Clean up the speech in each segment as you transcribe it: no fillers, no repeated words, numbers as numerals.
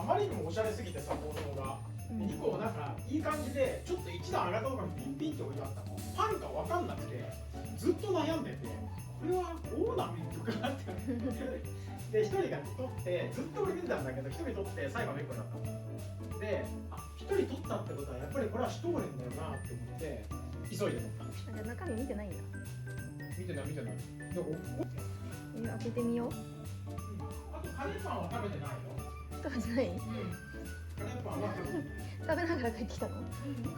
まりにもおしゃれすぎてさ、構造が。2個なんかいい感じで、ちょっと一段上がったところにピンピンって置いてあったの。パンか分かんなくて、ずっと悩んでて、これはオーナメントかなって。で、1人が取って、ずっと売れてたんだけど、1人取って最後の1個になったの。で、1人取ったってことは、やっぱりこれはシュトーレンだよなって思って、急いで取った。じゃあ中身見てないんだ。見てない見てない。どこ？開けてみよう。あとカレーパンは食べてないよ。食べてない？カレーパンは食べてない。食べながら帰ってきたの？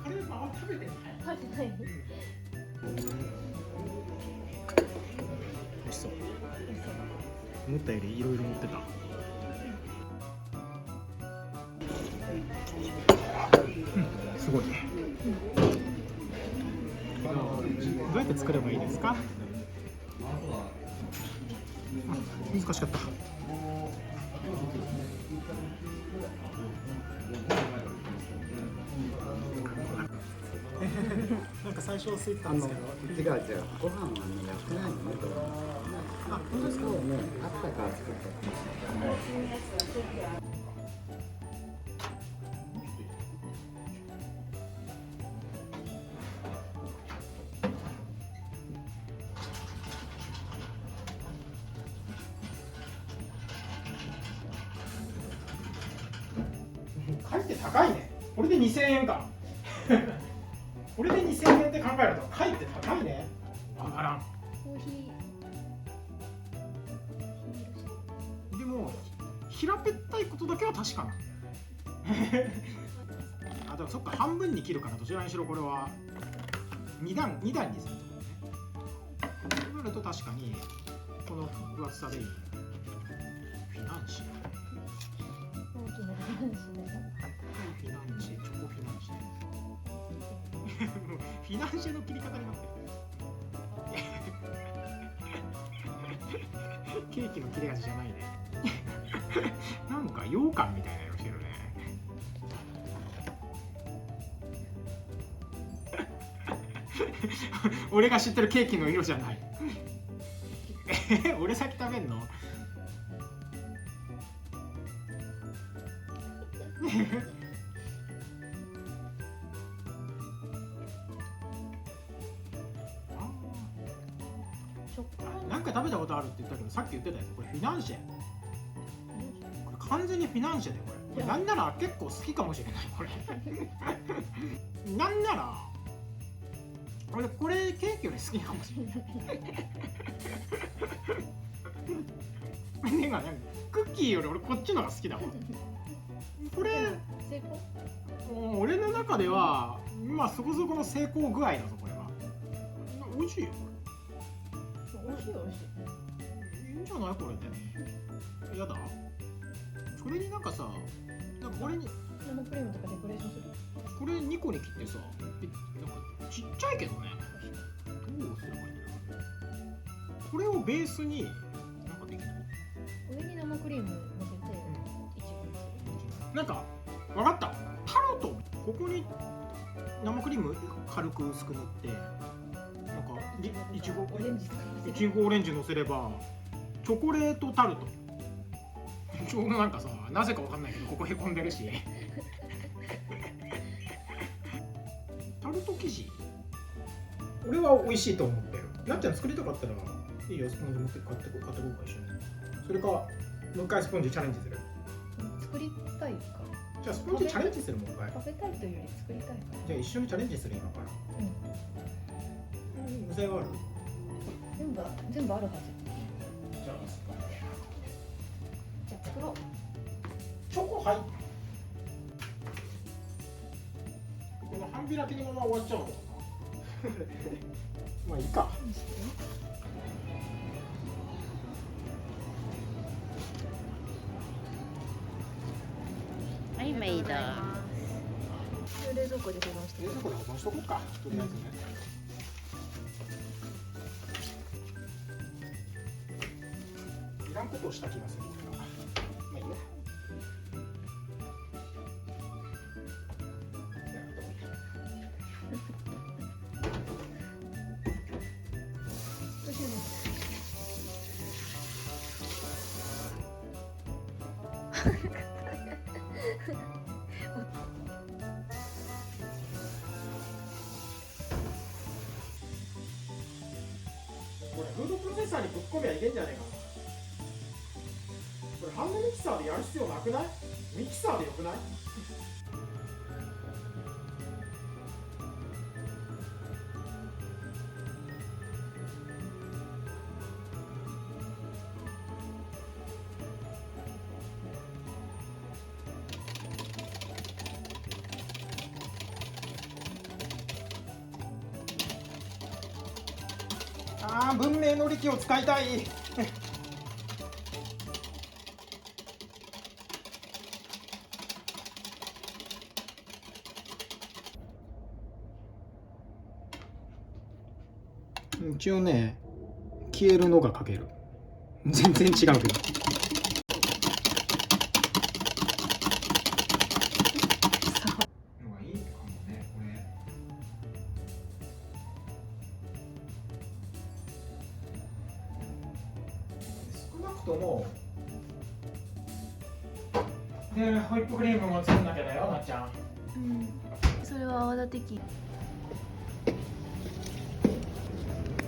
カレーパンは食べてない。食べてない。美味しそう。思ったよりいろいろ持ってた。すごいね。どうやって作ればいいですか？難しかった。なんか最初は空いてたんですけど、違う違う、ご飯はね、やってないのね、これ。あ、本当ですか？そうね、あったから作った。貝って高いね。これで2000円か。これで2000円って考えると貝って高いね。わからん。コーヒでも平べったいことだけは確かな。あ、でもそっか、半分に切るからどちらにしろこれは2段にするってことね。そうなると確かにこの分厚さでいい。フィナンシェ。ー。大きなフィナンシェだ。フィナンシェ、チョコフィナンシェ。フィナンシェの切り方になってる。ケーキの切れ味じゃないね。なんか羊羹みたいな色してるね。俺が知ってるケーキの色じゃない。俺先食べんの？なんか食べたことあるって言ったけど、さっき言ってたやつ、これフィナンシェ。これ完全にフィナンシェで、これなんなら結構好きかもしれない。これなんならこれケーキより好きかもしれない。ねがね、クッキーより俺こっちのが好きだわ。これ成功？俺の中ではまあそこそこの成功具合だぞ。これは美味しいよ。美味しい美味しい。いいんじゃないこれで。やだ。それになんかさ、なんかこれに生クリームとかデコレーションする？これ2個に切ってさ、なんかちっちゃいけどね。どうすればいいんだろう。これをベースになんかできる。上に生クリーム乗せて、いちごにする。なんか分かった。タルト、ここに生クリーム軽く薄く塗って、なんかいちごオレンジとかいちごオレンジ乗せればチョコレートタルト。ちょうどなんかさ、なぜかわかんないけどここへこんでるし。タルト生地、俺は美味しいと思ってる。なっちゃん作りたかったらいいよ、スポンジ持って買ってこうか一緒に。それかもう一回スポンジチャレンジする。作りたいか。じゃあスポンジチャレンジするもん一回。食べたいというより作りたいか。じゃあ一緒にチャレンジする今から。具材はある？全部あるはず。じゃあ作ろう。チョコ入って、この半開きのまま終わっちゃうのかな。まあいいか。はい、メイド。冷蔵庫で保存して冷蔵庫で保存しとこうか、とりあえずね。いらんことをした気がする。まあいいや。フードプロセッサーにぶっ込みゃいけんじゃねえかな。これハンドミキサーでやる必要なくない？ミキサーでよくない？あー、文明の利器を使いたい。一応ね、消えるのが書ける。全然違うけど。のがいいかもね、これ。少なくとも。で、ホイップクリームも作んなきゃだよ、なっちゃん。うん、それは泡立て器。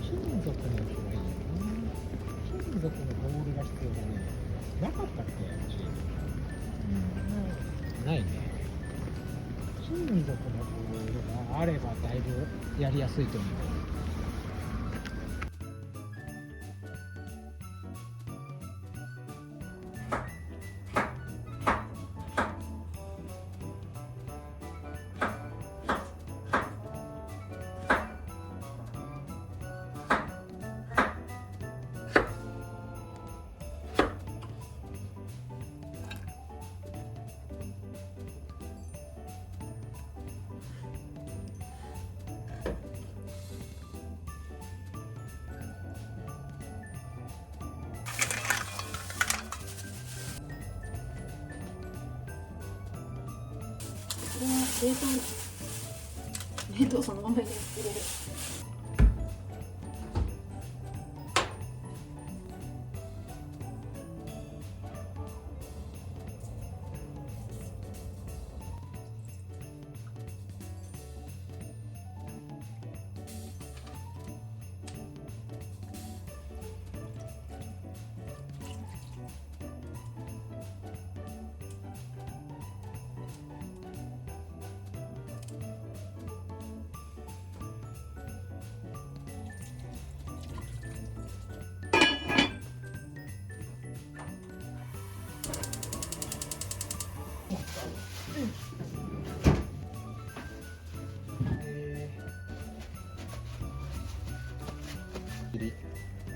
金属の人がいいよな。金属のボールが必要だね。なかったっけ、うち。ないね。金属のボールがあればだいぶやりやすいと思う。これは冷凍そのまま入れる。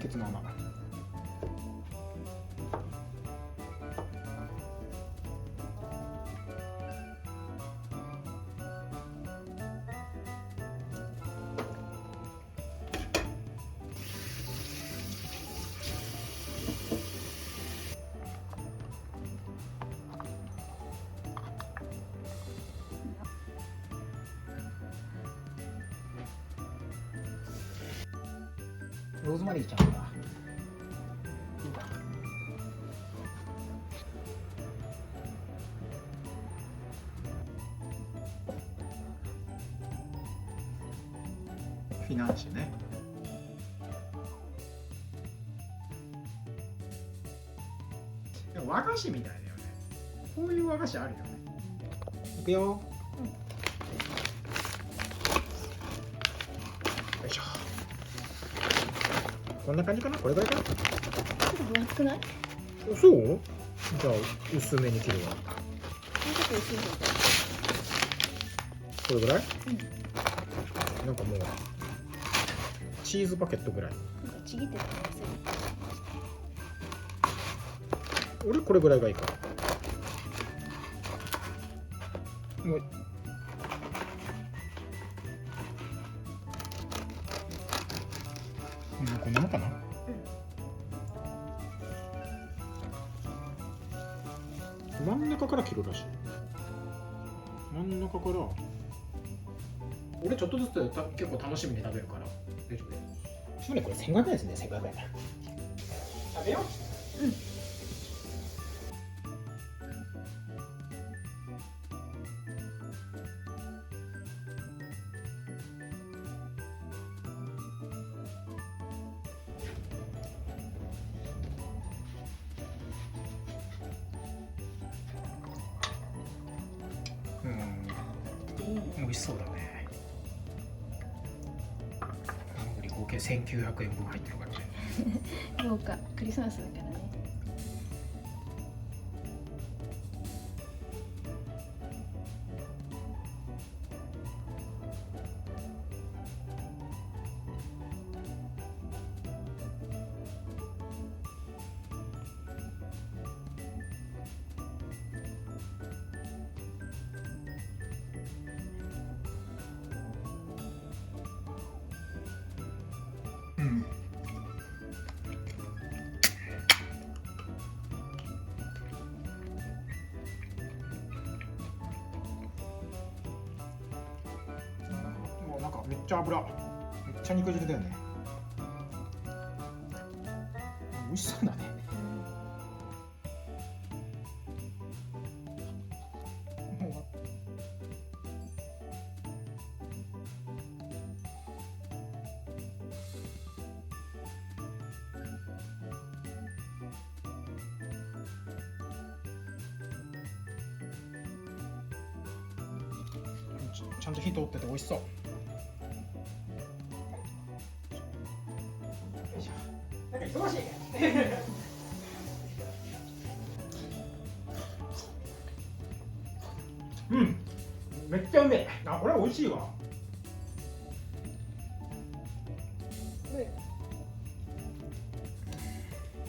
ケツの穴。ローズマリーちゃんだ。フィナンシェね。でも和菓子みたいだよね。こういう和菓子あるよね。いくよ。よいしょ。こんな感じかな。これぐらいかな。ちょっと分厚くない？そう？じゃあ薄めに切るわ。もうちょっと薄い方が。これぐらい？なんかもうチーズパケットぐらい。なんかちぎってたら忘れ俺これぐらいがいいかな。もうこんなもんかな。真ん中から切るらしい。真ん中から俺ちょっとずつ結構楽しみに食べるから大丈夫です。しかもね、これ1500円ですね。1500円食べよう。美味しそうだね。生栗合計1900円分入ってるからね。豪華クリスマスだからね。うん。もうなんかめっちゃ油、めっちゃ肉汁だよね。美味しそうだね。もうちゃんと火通ってて美味しそう。よいしょ。なんか忙しいね。うん、めっちゃうめえ。あ、これ美味しいわ。よ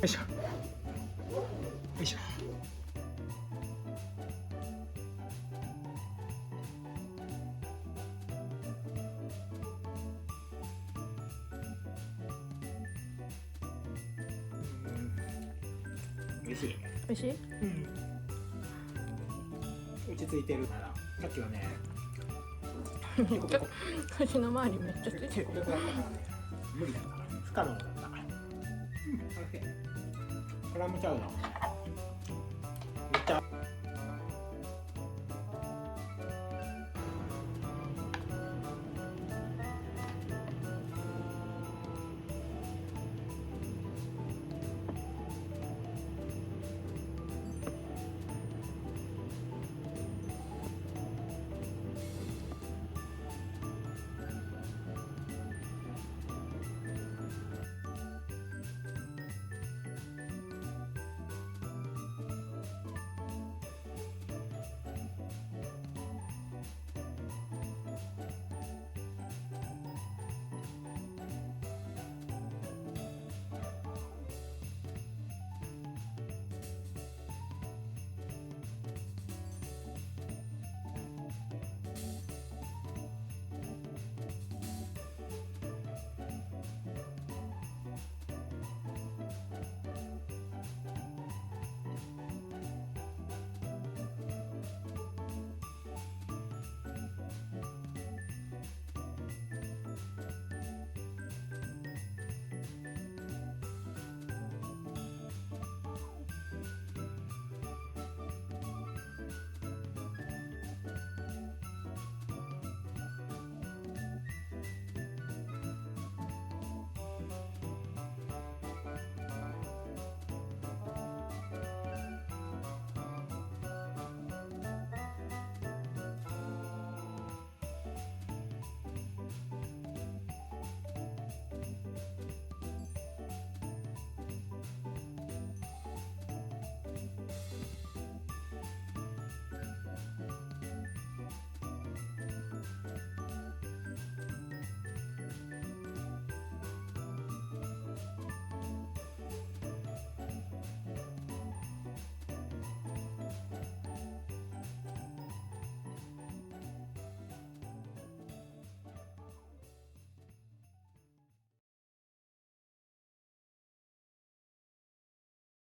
いしょ。よいしょ。美味しい。美味しい？うん。落ち着いてるから。さっきはね。口の周りめっちゃついてる。無理だった。不可能だった。うん、おいしい。これはもちゃうの。めっちゃ。